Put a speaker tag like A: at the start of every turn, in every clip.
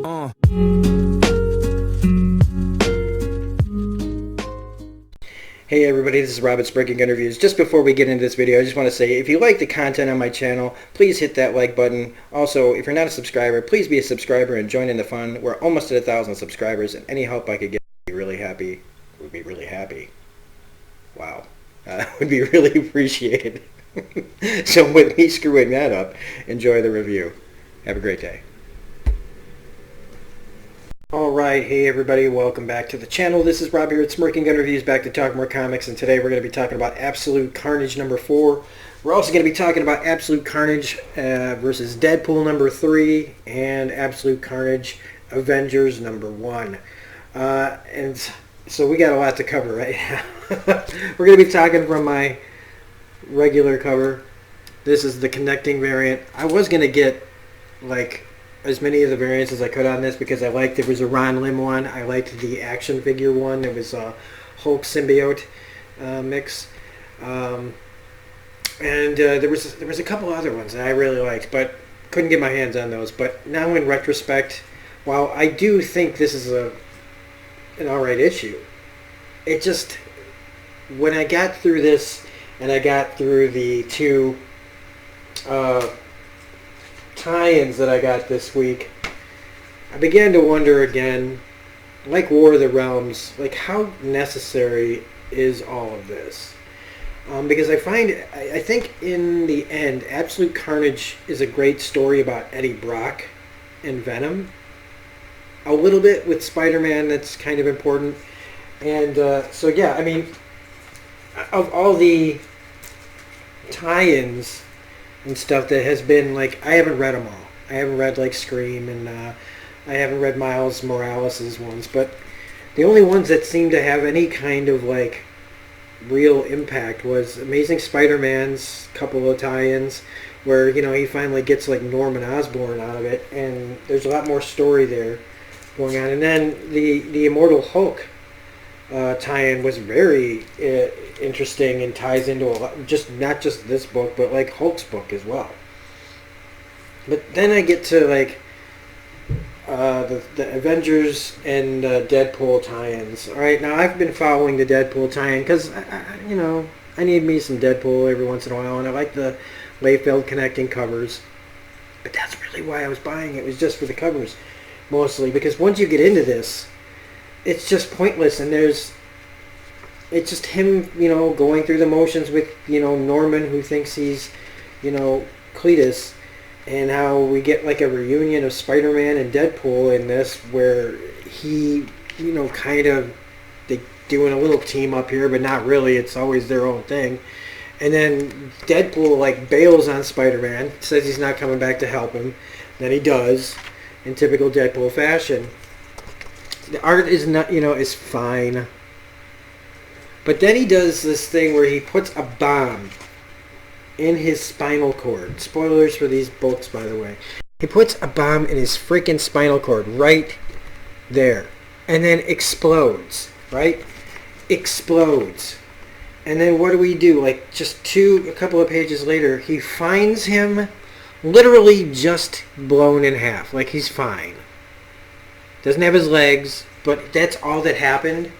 A: Hey everybody, this is Robin's Breaking Gun Reviews. Just before we get into this video, I just want to say, if you like the content on my channel, please hit that like button. Also, if you're not a subscriber, please be a subscriber and join in the fun. We're almost at 1,000 subscribers, and any help I could get would be really happy. Wow. Would be really appreciated. So with me screwing that up, enjoy the review. Have a great day. Alright, hey everybody, welcome back to the channel. This is Rob here at Smirking Gun Reviews, back to talk more comics, and today we're going to be talking about Absolute Carnage number 4. We're also going to be talking about Absolute Carnage versus Deadpool number 3 and Absolute Carnage Avengers number 1. And so we got a lot to cover right now. We're going to be talking from my regular cover. This is the connecting variant. I was going to get like as many of the variants as I could on this because I liked, there was a Ron Lim one, I liked the action figure one, there was a Hulk symbiote mix, and there was a couple other ones that I really liked, but couldn't get my hands on those. But now in retrospect, while I do think this is an alright issue, it just, when I got through this and I got through the two tie-ins that I got this week, I began to wonder again, like War of the Realms, like how necessary is all of this? Because I think in the end, Absolute Carnage is a great story about Eddie Brock and Venom. A little bit with Spider-Man that's kind of important. And so yeah, I mean, of all the tie-ins and stuff that has been, like, I haven't read them all. I haven't read like Scream, and I haven't read Miles Morales' ones, but the only ones that seem to have any kind of like real impact was Amazing Spider-Man's couple of tie-ins where, you know, he finally gets like Norman Osborn out of it, and there's a lot more story there going on. And then the Immortal Hulk tie-in was very interesting and ties into a lot, just not just this book, but like Hulk's book as well. But then I get to like the Avengers and Deadpool tie-ins. All right, now I've been following the Deadpool tie-in because you know, I need me some Deadpool every once in a while, and I like the Layfield connecting covers. But that's really why I was buying it. It was just for the covers mostly, because once you get into this, it's just pointless, and it's just him, you know, going through the motions with, you know, Norman, who thinks he's, you know, Cletus, and how we get like a reunion of Spider-Man and Deadpool in this, where he, you know, kind of, they doing a little team up here, but not really, it's always their own thing. And then Deadpool like bails on Spider-Man, says he's not coming back to help him, then he does, in typical Deadpool fashion. The art is not, you know, is fine. But then he does this thing where he puts a bomb in his spinal cord. Spoilers for these books, by the way. He puts a bomb in his freaking spinal cord right there. And then explodes, right? Explodes. And then what do we do? Like just a couple of pages later, he finds him literally just blown in half. Like he's fine. Doesn't have his legs, but that's all that happened.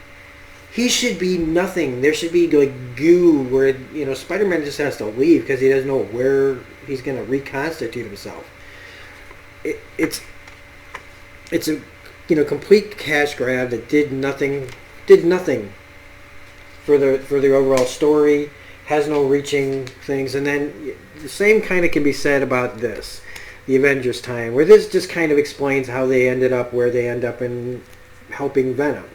A: He should be nothing. There should be like goo where, you know, Spider-Man just has to leave because he doesn't know where he's going to reconstitute himself. It's a, you know, complete cash grab that did nothing for the overall story. Has no reaching things. And then the same kind of can be said about this, the Avengers tie-in, where this just kind of explains how they ended up where they end up in helping Venom.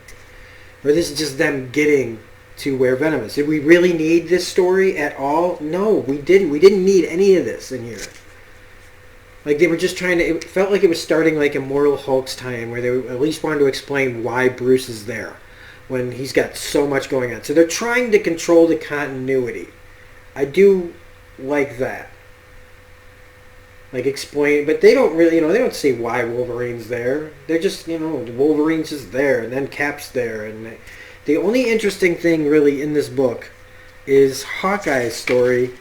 A: Or this is just them getting to where Venom is. Did we really need this story at all? No, we didn't. We didn't need any of this in here. Like, they were just trying to, it felt like it was starting like Immortal Hulk's tie-in, where they at least wanted to explain why Bruce is there when he's got so much going on. So they're trying to control the continuity. I do like that. Like, explain, but they don't really, you know, they don't say why Wolverine's there. They're just, you know, Wolverine's just there, and then Cap's there, and the only interesting thing really in this book is Hawkeye's story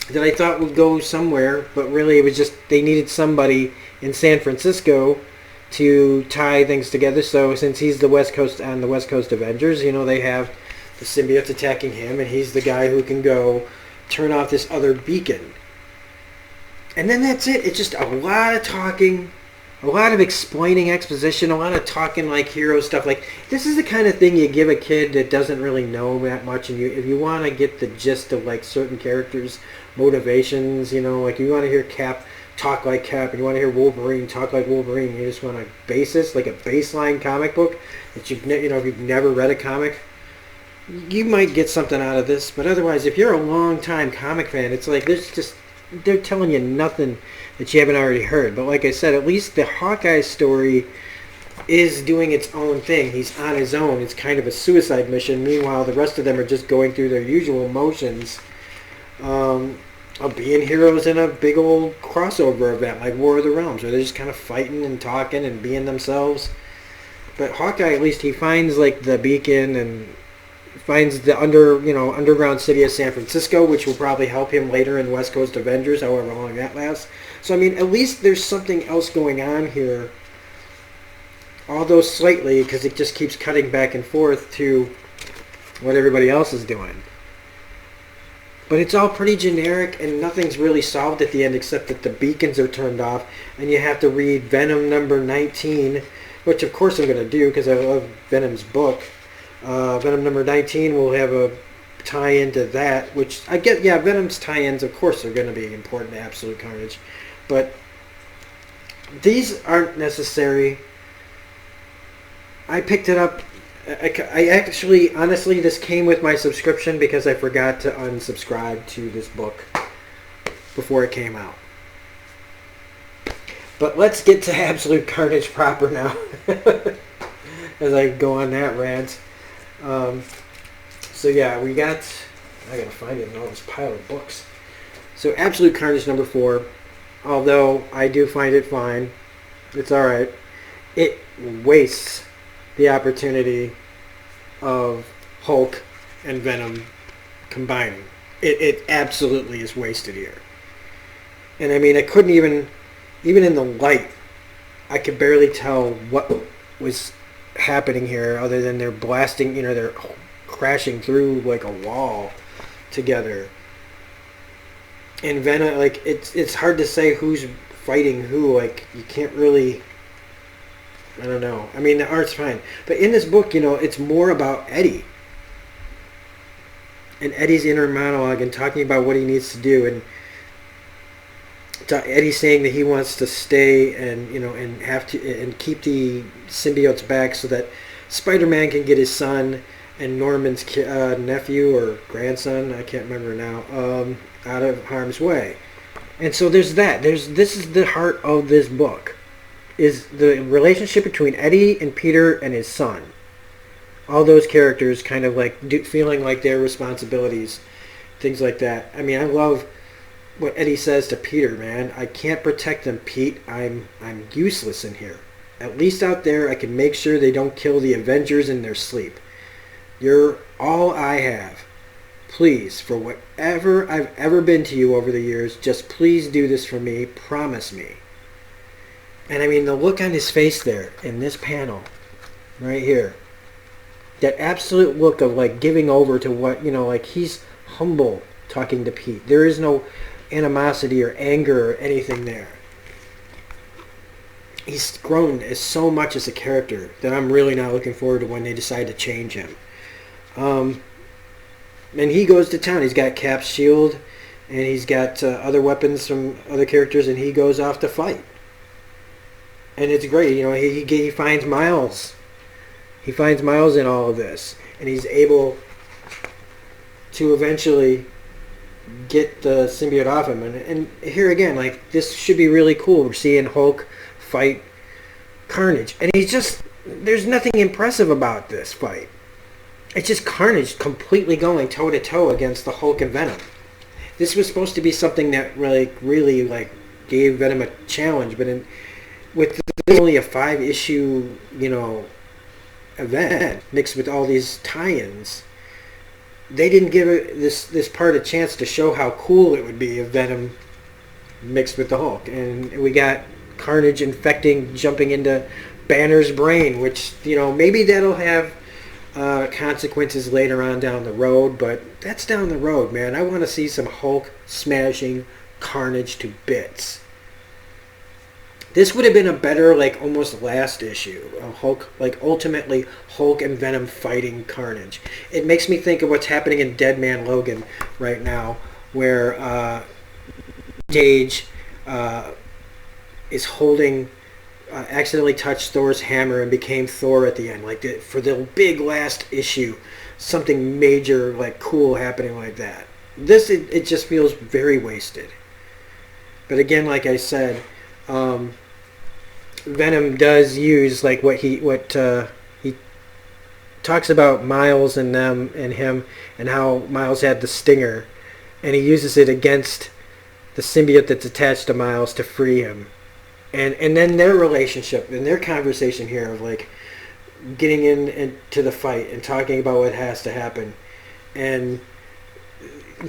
A: that I thought would go somewhere, but really it was just they needed somebody in San Francisco to tie things together. So since he's the West Coast and the West Coast Avengers, they have the symbiotes attacking him, and he's the guy who can go turn off this other beacon. And then that's it. It's just a lot of talking, a lot of explaining exposition, a lot of talking like hero stuff. Like, this is the kind of thing you give a kid that doesn't really know that much, and if you want to get the gist of like certain characters' motivations, like you want to hear Cap talk like Cap, and you want to hear Wolverine talk like Wolverine. You just want a basis, like a baseline comic book that if you've never read a comic, you might get something out of this. But otherwise, if you're a long-time comic fan, it's like they're telling you nothing that you haven't already heard. But like I said, at least the Hawkeye story is doing its own thing. He's on his own. It's kind of a suicide mission. Meanwhile, the rest of them are just going through their usual motions of being heroes in a big old crossover event like War of the Realms, where they're just kind of fighting and talking and being themselves. But Hawkeye, at least, he finds like the beacon and finds the underground city of San Francisco, which will probably help him later in West Coast Avengers, however long that lasts. So I mean, at least there's something else going on here, although slightly, because it just keeps cutting back and forth to what everybody else is doing. But it's all pretty generic, and nothing's really solved at the end except that the beacons are turned off, and you have to read Venom number 19, which of course I'm going to do because I love Venom's book. Venom number 19 will have a tie-in to that, which I get, yeah, Venom's tie-ins, of course, are going to be important to Absolute Carnage. But these aren't necessary. I picked it up. I actually, honestly, this came with my subscription because I forgot to unsubscribe to this book before it came out. But let's get to Absolute Carnage proper now, as I go on that rant. So yeah, I gotta find it in all this pile of books. So Absolute Carnage number 4, although I do find it fine, it's alright, it wastes the opportunity of Hulk and Venom combining. It absolutely is wasted here. And I mean, I couldn't even in the light, I could barely tell what was happening here other than they're blasting, they're crashing through like a wall together. And Venom, like, it's hard to say who's fighting who. Like, you can't really, I don't know. I mean, the art's fine. But in this book, it's more about Eddie. And Eddie's inner monologue and talking about what he needs to do. And Eddie saying that he wants to stay and, and have to, and keep the symbiotes back so that Spider-Man can get his son and Norman's nephew or grandson, I can't remember now, out of harm's way. And so there's that. This is the heart of this book, is the relationship between Eddie and Peter and his son. All those characters kind of like feeling like their responsibilities, things like that. I mean, I love what Eddie says to Peter, man. I can't protect them, Pete. I'm useless in here. At least out there, I can make sure they don't kill the Avengers in their sleep. You're all I have. Please, for whatever I've ever been to you over the years, just please do this for me. Promise me. And I mean, the look on his face there in this panel, right here, that absolute look of like giving over to what, like he's humble talking to Pete. There is no animosity or anger or anything there. He's grown as so much as a character that I'm really not looking forward to when they decide to change him. And he goes to town. He's got Cap's shield, and he's got other weapons from other characters, and he goes off to fight. And it's great. He finds Miles. He finds Miles in all of this, and he's able to eventually get the symbiote off him. And here again, like, this should be really cool. We're seeing Hulk fight Carnage, and there's nothing impressive about this fight. It's just Carnage completely going toe to toe against the Hulk and Venom. This was supposed to be something that really gave Venom a challenge, but with only a 5-issue event mixed with all these tie-ins, they didn't give this part a chance to show how cool it would be if Venom mixed with the Hulk. And we got Carnage jumping into Banner's brain, which, maybe that'll have consequences later on down the road, but that's down the road, man. I want to see some Hulk smashing Carnage to bits. This would have been a better, almost last issue of Hulk, ultimately Hulk and Venom fighting Carnage. It makes me think of what's happening in Dead Man Logan right now, where Cage is holding, accidentally touched Thor's hammer and became Thor at the end. For the big last issue, something major, cool happening like that. This, it just feels very wasted. But again, like I said, Venom does use what he talks about Miles and them and him, and how Miles had the stinger, and he uses it against the symbiote that's attached to Miles to free him, and then their relationship and their conversation here of getting into the fight and talking about what has to happen, and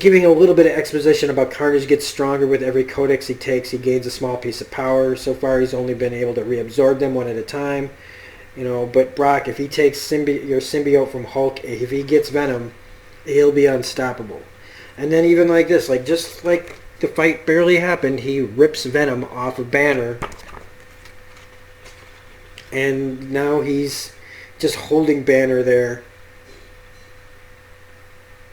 A: giving a little bit of exposition about Carnage gets stronger with every codex he takes. He gains a small piece of power. So far, he's only been able to reabsorb them one at a time. But Brock, if he takes your symbiote from Hulk, if he gets Venom, he'll be unstoppable. And then even like this, just like the fight barely happened, he rips Venom off of Banner. And now he's just holding Banner there.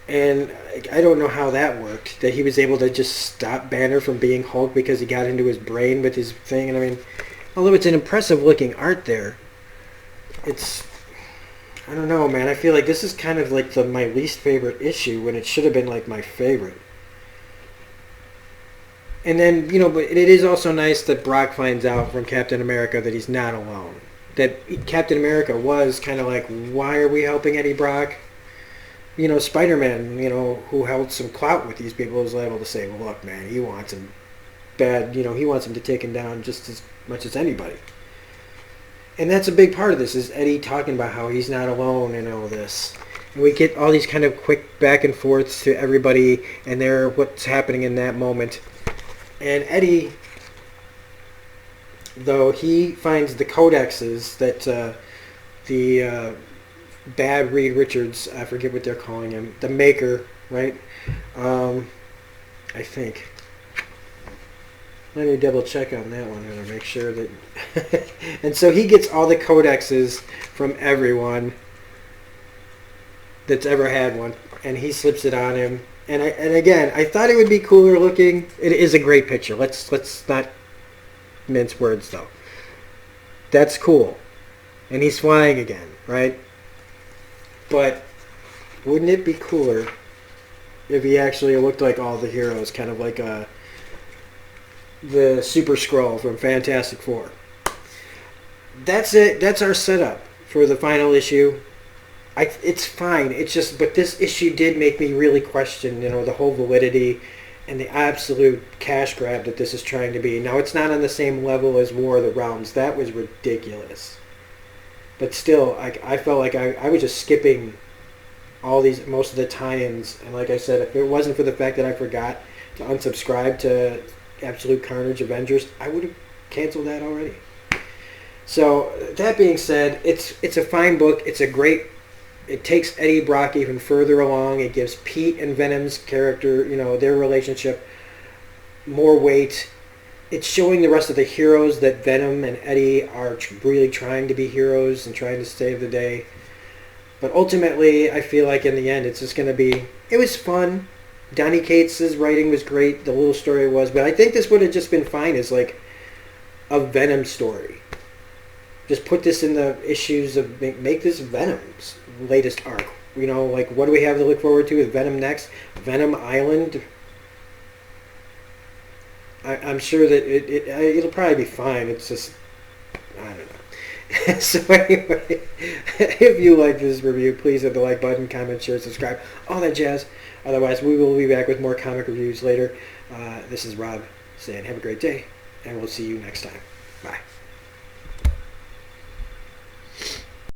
A: And I don't know how that worked, that he was able to just stop Banner from being Hulk because he got into his brain with his thing. And although it's an impressive looking art there, I don't know, man. I feel like this is kind of my least favorite issue when it should have been my favorite. And then, but it is also nice that Brock finds out from Captain America that he's not alone. That Captain America was kind of why are we helping Eddie Brock? Spider-Man, who held some clout with these people, was able to say, well, look, man, he wants him bad, he wants him to take him down just as much as anybody. And that's a big part of this, is Eddie talking about how he's not alone in all this. And we get all these kind of quick back and forths to everybody and what's happening in that moment. And Eddie, though, he finds the codexes that the bad Reed Richards, I forget what they're calling him, the Maker, right? I think. Let me double check on that one to make sure that... And so he gets all the codexes from everyone that's ever had one, and he slips it on him. And again, I thought it would be cooler looking. It is a great picture. Let's not mince words, though. That's cool. And he's flying again, right? But wouldn't it be cooler if he actually looked like all the heroes, kind of like the Super Skrull from Fantastic Four? That's it. That's our setup for the final issue. It's fine. It's just, but this issue did make me really question, the whole validity and the absolute cash grab that this is trying to be. Now, it's not on the same level as War of the Realms. That was ridiculous. But still, I felt like I was just skipping most of the tie-ins. And like I said, if it wasn't for the fact that I forgot to unsubscribe to Absolute Carnage Avengers, I would have canceled that already. So, that being said, it's a fine book. It takes Eddie Brock even further along. It gives Pete and Venom's character, their relationship, more weight. It's showing the rest of the heroes that Venom and Eddie are really trying to be heroes and trying to save the day. But ultimately, I feel like in the end, it's just going to be... It was fun. Donny Cates' writing was great. The little story was. But I think this would have just been fine as a Venom story. Just put this in the issues of... Make this Venom's latest arc. What do we have to look forward to with Venom next? Venom Island... I'm sure that it'll probably be fine. It's just, I don't know. So anyway, if you like this review, please hit the like button, comment, share, subscribe, all that jazz. Otherwise, we will be back with more comic reviews later. This is Rob saying have a great day, and we'll see you next time. Bye.